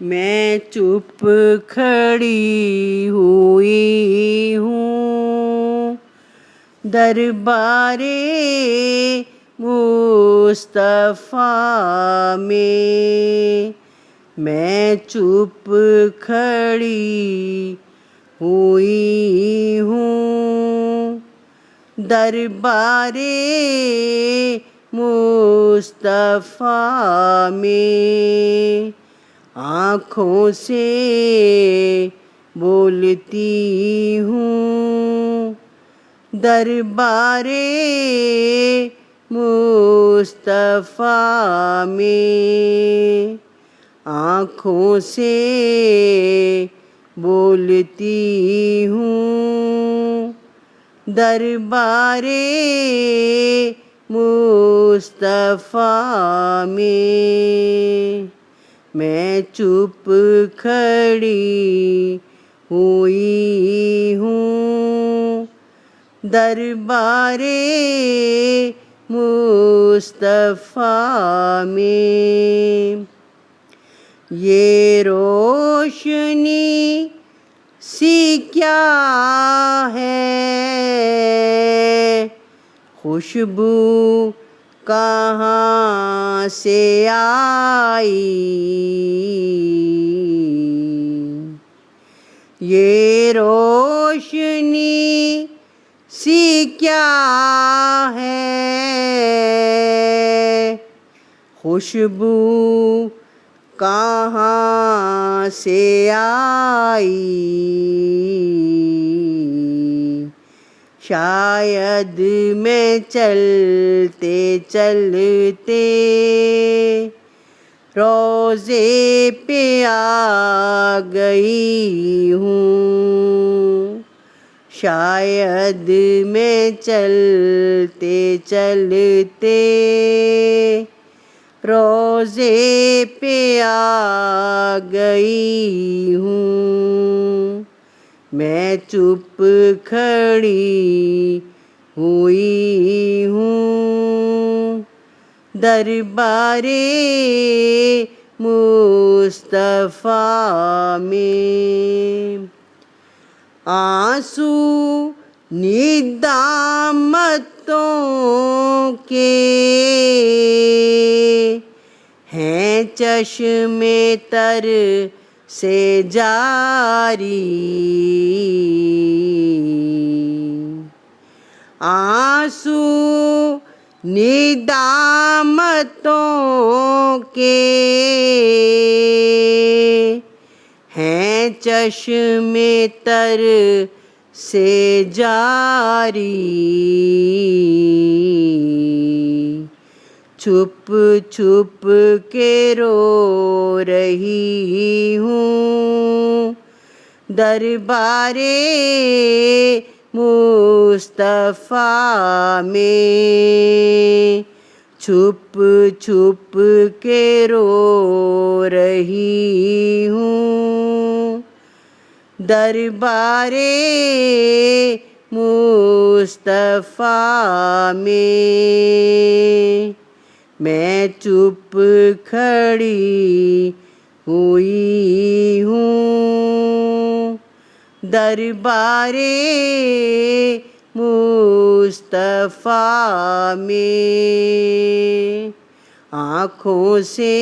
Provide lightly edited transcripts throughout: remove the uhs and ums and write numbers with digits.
मैं चुप खड़ी हुई हूँ दरबारे मुस्तफ़ा में। मैं चुप खड़ी हुई हूँ दरबारे मुस्तफ़ा में। आँखों से बोलती हूँ दरबारे मुस्तफ़ा में। आँखों से बोलती हूँ दरबारे मुस्तफ़ा में। मैं चुप खड़ी हुई हूँ दरबारे मुस्तफ़ा में। ये रोशनी सी क्या है, खुशबू कहाँ से आई। ये रोशनी सी क्या है, खुशबू कहाँ से आई। शायद मैं चलते चलते रोज़े पे आ गई हूँ। शायद मैं चलते चलते रोज़े पे आ गई हूँ। मैं चुप खड़ी हुई हूँ दरबारे मुस्तफ़ा में। आंसू निदामतों के हैं चश्मे तर से जारी। आंसू निदामतों के हैं चश्मे तर से जारी। छुप छुप के रो रही हूँ दरबारे मुस्तफ़ा में। छुप छुप के रो रही हूँ दरबारे मुस्तफ़ा में। मैं चुप खड़ी हुई हूँ दरबारे मुस्तफ़ा में। आँखों से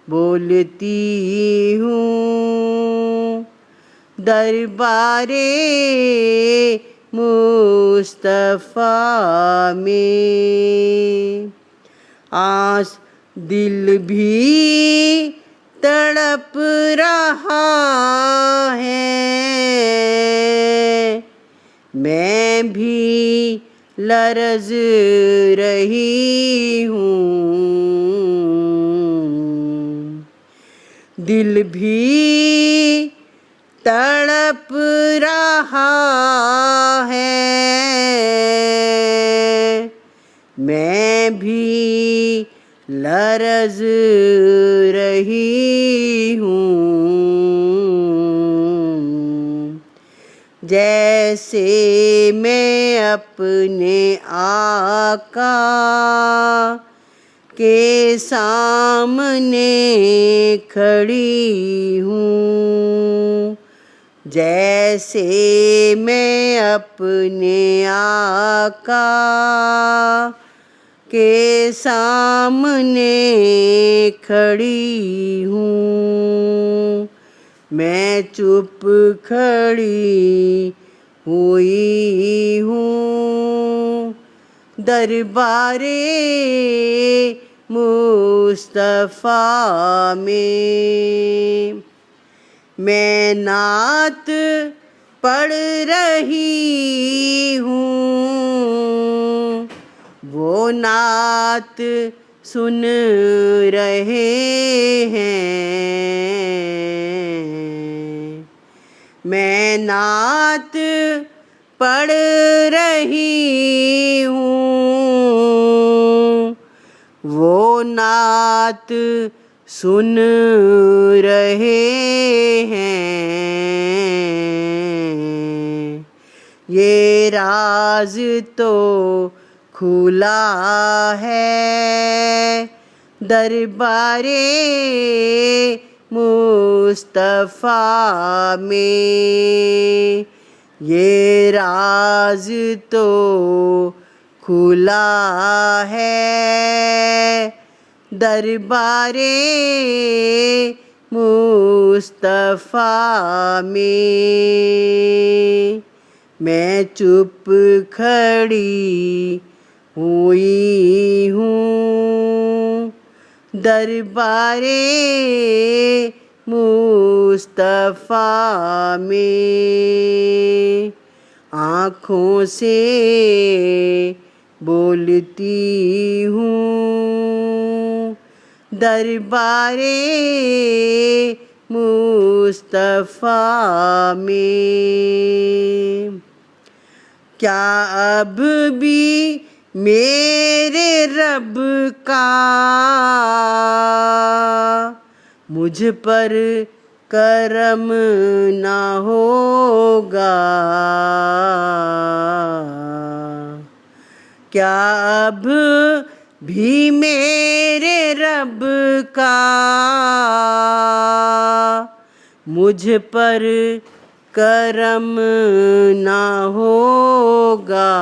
बोलती हूँ दरबारे मुस्तफ़ा में। आस दिल भी तड़प रहा है, मैं भी लरज़ रही हूँ। दिल भी तड़प रहा है, मैं भी लरज़ रही हूँ। जैसे मैं अपने आका के सामने खड़ी हूँ। जैसे मैं अपने आका के सामने खड़ी हूँ, मैं चुप खड़ी हुई हूँ दरबारे मुस्तफ़ा में। मैं नात पढ़ रही हूँ, वो नात सुन रहे हैं। मैं नात पढ़ रही हूँ, वो नात सुन रहे हैं। ये राज तो खुला है दरबारे मुस्तफ़ा में। ये राज तो खुला है दरबारे मुस्तफ़ा में। मैं चुप खड़ी हुई हूँ दरबारे मुस्तफ़ा में। आँखों से बोलती हूँ दरबारे मुस्तफ़ा में। क्या अब भी मेरे रब का मुझ पर करम ना होगा? क्या अब भी मेरे रब का मुझ पर करम ना होगा?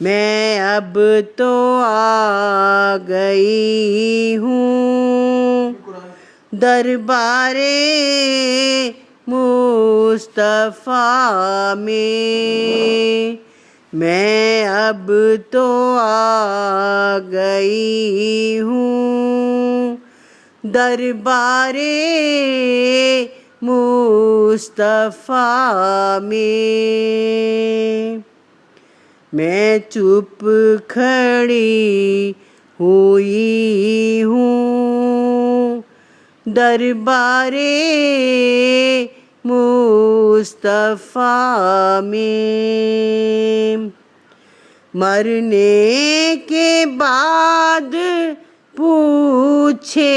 मैं अब तो आ गई हूँ दरबारे मुस्तफ़ा में। मैं अब तो आ गई हूँ दरबारे मुस्तफ़ा में। मैं चुप खड़ी हुई हूँ दरबारे मुस्तफ़ा में। मरने के बाद पूछे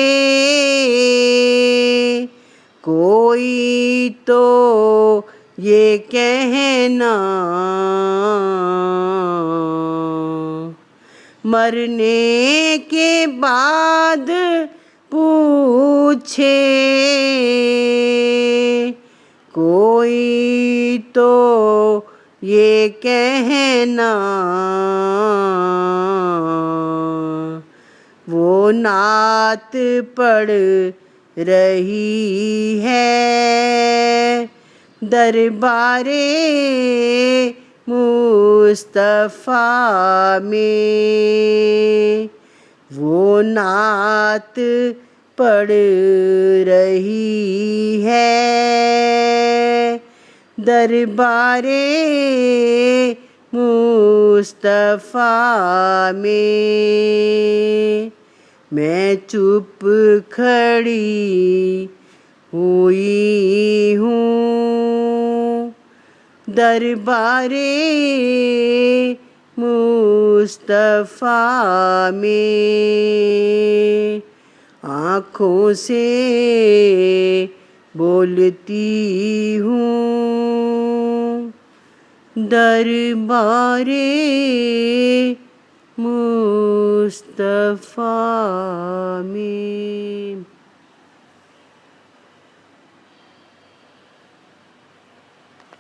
कोई तो ये कहना, मरने के बाद पूछे कोई तो ये कहना, वो नात पढ़ रही है दरबारे मुस्तफ़ा में। वो नात पढ़ रही है दरबारे मुस्तफ़ा में। मैं चुप खड़ी हुई हूँ दरबारे मुस्तफ़ा में। आँखों से बोलती हूँ दरबारे मुस्तफ़ा में।